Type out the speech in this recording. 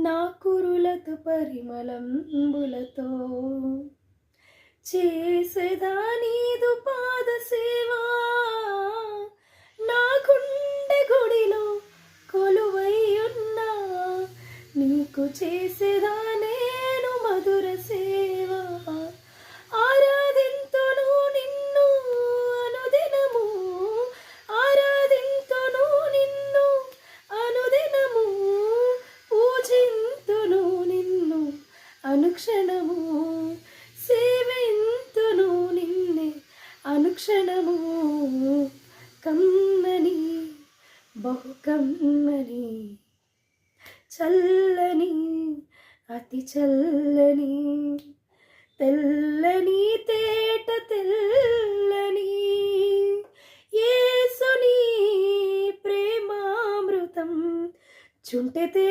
నా కురులతో పరిమళంబులతో చేసేదా నీదు పాద సేవా. నా గుండె గుడిలో కొలువై ఉన్నా నీకు చేసేదా నేను మధుర సేవా. ఆరాధింతును నిన్ను అనుదినము, ఆరాధింతును నిన్ను అనుదినము, పూజింతును నిన్ను అనుక్షణము, సేవింతును నిన్నే అనుక్షణము. కమ్మని బహు కమ్మని చల్లని అతి చల్లని తెల్లని తేట తెల్లని యేసుని ప్రేమామృతం చుంటె తేనె